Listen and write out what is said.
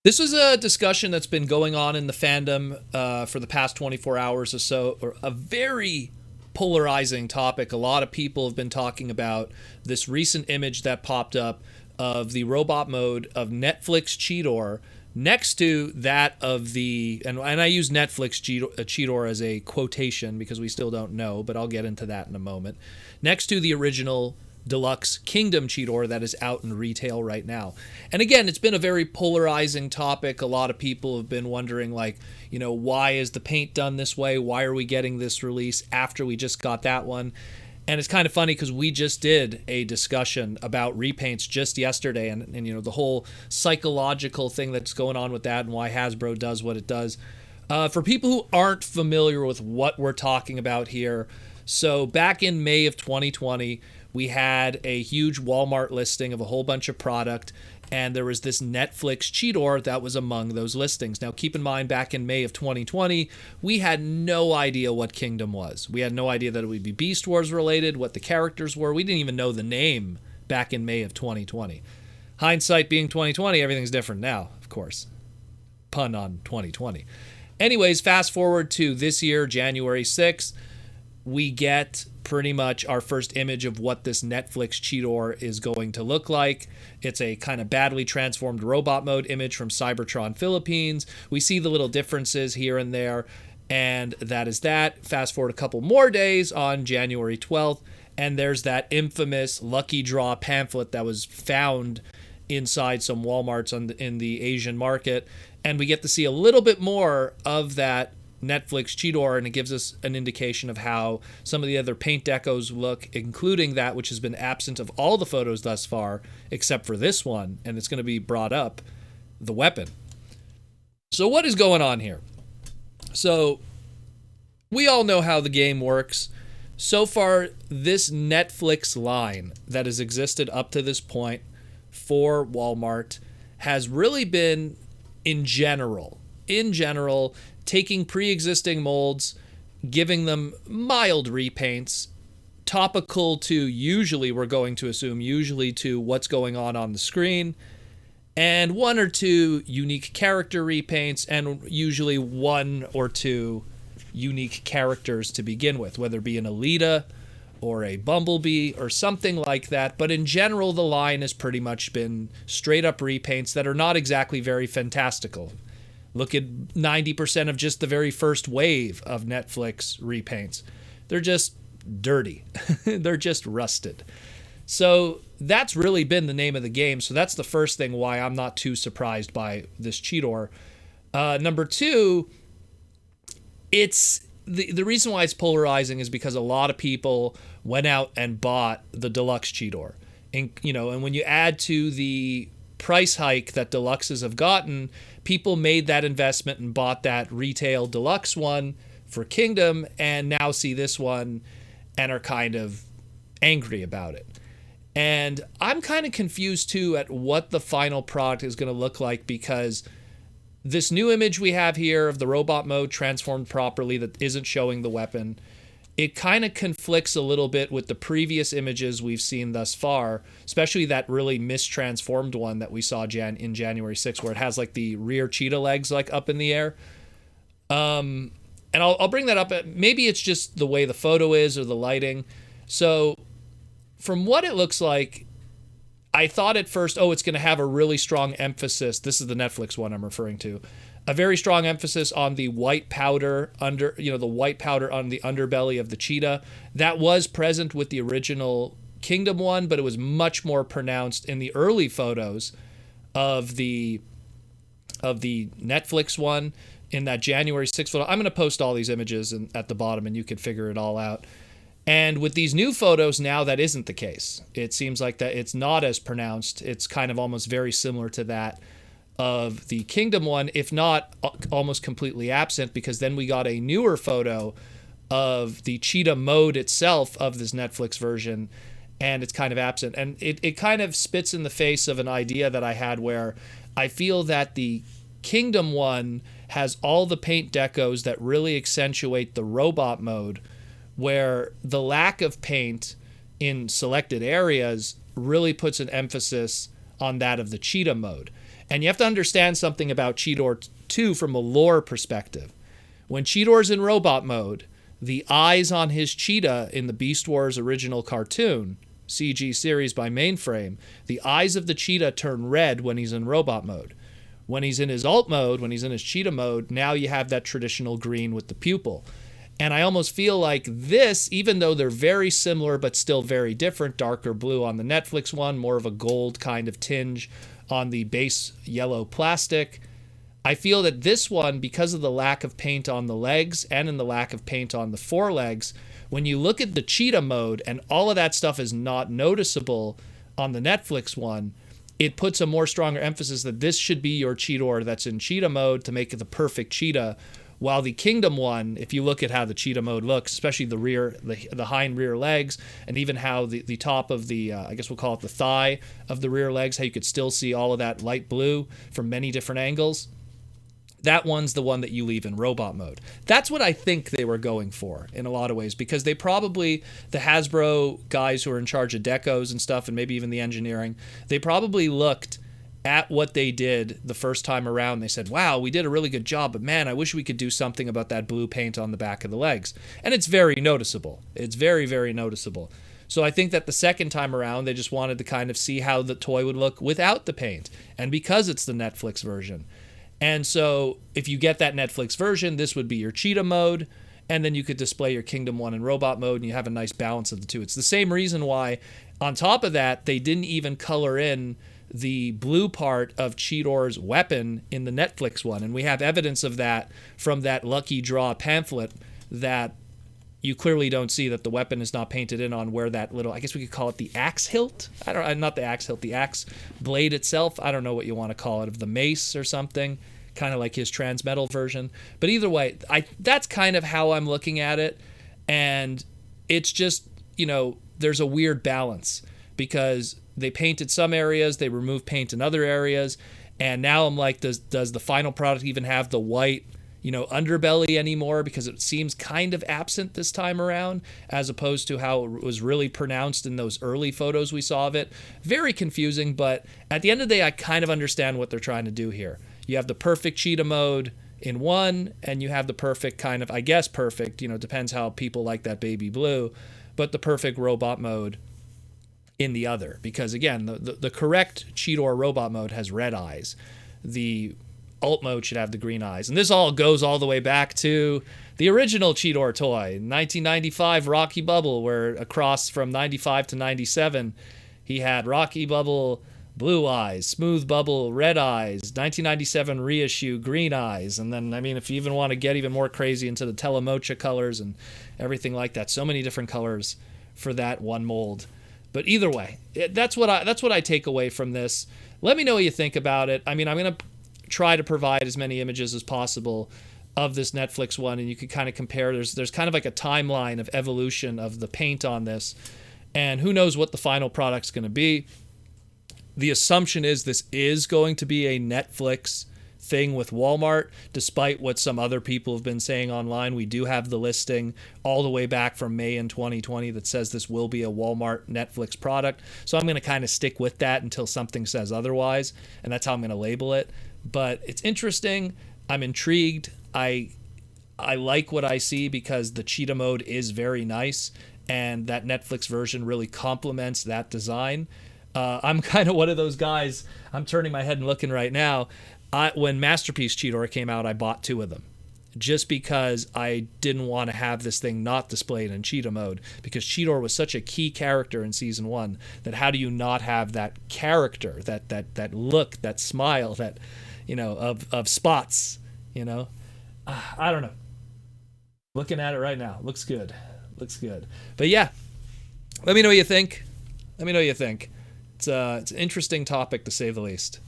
This was a discussion that's been going on in the fandom for the past 24 hours or so, or a very polarizing topic. A lot of people have been talking about this recent image that popped up of the robot mode of Netflix Cheetor next to that of and I use Netflix Cheetor as a quotation because we still don't know, but I'll get into that in a moment. Next to the original Deluxe Kingdom Cheetor that is out in retail right now. And again, it's been a very polarizing topic. A lot of people have been wondering, like, why is the paint done this way? Why are we getting this release after we just got that one? And it's kind of funny because we just did a discussion about repaints just yesterday, and the whole psychological thing that's going on with that and why Hasbro does what it does. For people who aren't familiar with what we're talking about here, so back in May of 2020, we had a huge Walmart listing of a whole bunch of product, and there was this Netflix Cheetor that was among those listings. Now, keep in mind, back in May of 2020, we had no idea what Kingdom was. We had no idea that it would be Beast Wars related, what the characters were. We didn't even know the name back in May of 2020. Hindsight being 2020, everything's different now, of course. Pun on 2020. Anyways, fast forward to this year, January 6th, we get pretty much our first image of what this Netflix Cheetor is going to look like. It's a kind of badly transformed robot mode image from Cybertron Philippines. We see the little differences here and there, and that is that. Fast forward a couple more days on January 12th, and there's that infamous lucky draw pamphlet that was found inside some Walmarts in the Asian market, and we get to see a little bit more of that Netflix Cheetor, and it gives us an indication of how some of the other paint decos look, including that which has been absent of all the photos thus far, except for this one, and it's going to be brought up, the weapon. So what is going on here? So we all know how the game works. So far, this Netflix line that has existed up to this point for Walmart has really been, in general, taking pre-existing molds, giving them mild repaints, topical to usually, we're going to assume, usually to what's going on the screen, and one or two unique character repaints, and usually one or two unique characters to begin with, whether it be an Alita or a Bumblebee or something like that. But in general, the line has pretty much been straight up repaints that are not exactly very fantastical. Look at 90% of just the very first wave of Netflix repaints. They're just dirty. They're just rusted. So that's really been the name of the game. So that's the first thing why I'm not too surprised by this Cheetor. Number two, it's the reason why it's polarizing is because a lot of people went out and bought the Deluxe Cheetor. And when you add to the price hike that Deluxes have gotten, people made that investment and bought that retail Deluxe one for Kingdom, and now see this one and are kind of angry about it. And I'm kind of confused too at what the final product is going to look like, because this new image we have here of the robot mode transformed properly that isn't showing the weapon, it kind of conflicts a little bit with the previous images we've seen thus far, especially that really mistransformed one that we saw in January 6th, where it has like the rear cheetah legs like up in the air. And I'll bring that up. Maybe it's just the way the photo is or the lighting. So from what it looks like, I thought at first, it's going to have a really strong emphasis. This is the Netflix one I'm referring to. A very strong emphasis on the white powder the white powder on the underbelly of the cheetah. That was present with the original Kingdom one, but it was much more pronounced in the early photos of the Netflix one in that January 6th photo. I'm going to post all these images at the bottom, and you can figure it all out. And with these new photos now, that isn't the case. It seems like that it's not as pronounced. It's kind of almost very similar to that of the Kingdom one, if not almost completely absent, because then we got a newer photo of the cheetah mode itself of this Netflix version, and it's kind of absent. And it kind of spits in the face of an idea that I had, where I feel that the Kingdom one has all the paint decos that really accentuate the robot mode, where the lack of paint in selected areas really puts an emphasis on that of the cheetah mode. And you have to understand something about Cheetor 2 from a lore perspective. When Cheetor's in robot mode, the eyes on his cheetah in the Beast Wars original cartoon, CG series by Mainframe, the eyes of the cheetah turn red when he's in robot mode. When he's in his alt mode, when he's in his cheetah mode, now you have that traditional green with the pupil. And I almost feel like this, even though they're very similar but still very different, darker blue on the Netflix one, more of a gold kind of tinge on the base yellow plastic, I feel that this one, because of the lack of paint on the legs and in the lack of paint on the forelegs, when you look at the cheetah mode and all of that stuff is not noticeable on the Netflix one, it puts a more stronger emphasis that this should be your Cheetor that's in cheetah mode to make it the perfect cheetah. While the Kingdom one, if you look at how the cheetah mode looks, especially the rear, the hind rear legs, and even how the top of the, I guess we'll call it the thigh of the rear legs, how you could still see all of that light blue from many different angles, that one's the one that you leave in robot mode. That's what I think they were going for in a lot of ways, because they probably, the Hasbro guys who are in charge of decos and stuff, and maybe even the engineering, they probably looked at what they did the first time around. They said, wow, we did a really good job, but man, I wish we could do something about that blue paint on the back of the legs. And it's very noticeable. It's very, very noticeable. So I think that the second time around, they just wanted to kind of see how the toy would look without the paint. And because it's the Netflix version. And so if you get that Netflix version, this would be your cheetah mode, and then you could display your Kingdom one in robot mode, and you have a nice balance of the two. It's the same reason why, on top of that, they didn't even color in the blue part of Cheetor's weapon in the Netflix one. And we have evidence of that from that Lucky Draw pamphlet that you clearly don't see that the weapon is not painted in on where that little, I guess we could call it the axe hilt. Not the axe hilt, the axe blade itself. I don't know what you want to call it, of the mace or something, kind of like his Transmetal version. But either way, that's kind of how I'm looking at it. And it's just, there's a weird balance because they painted some areas, they removed paint in other areas. And now I'm like, does the final product even have the white, underbelly anymore, because it seems kind of absent this time around as opposed to how it was really pronounced in those early photos we saw of it. Very confusing, but at the end of the day, I kind of understand what they're trying to do here. You have the perfect cheetah mode in one, and you have the perfect kind of, I guess perfect, depends how people like that baby blue, but the perfect robot mode in the other. Because again, the correct Cheetor robot mode has red eyes. The alt mode should have the green eyes. And this all goes all the way back to the original Cheetor toy, 1995 Rocky Bubble, where across from 95 to 97, he had Rocky Bubble blue eyes, Smooth Bubble red eyes, 1997 reissue green eyes. And then, if you even want to get even more crazy into the Telemocha colors and everything like that, so many different colors for that one mold. But either way, that's what I take away from this. Let me know what you think about it. I'm going to try to provide as many images as possible of this Netflix one, and you can kind of compare. There's kind of like a timeline of evolution of the paint on this, and who knows what the final product's going to be. The assumption is this is going to be a Netflix thing with Walmart, despite what some other people have been saying online. We do have the listing all the way back from May in 2020 that says this will be a Walmart Netflix product. So I'm going to kind of stick with that until something says otherwise, and that's how I'm going to label it. But it's interesting. I'm intrigued. I like what I see because the cheetah mode is very nice, and that Netflix version really complements that design. I'm kind of one of those guys. I'm turning my head and looking right now. When Masterpiece Cheetor came out, I bought 2 of them just because I didn't want to have this thing not displayed in cheetah mode, because Cheetor was such a key character in season 1 that how do you not have that character, that look, that smile, that of spots, I don't know. Looking at it right now, looks good. But yeah, let me know what you think. It's an interesting topic, to say the least.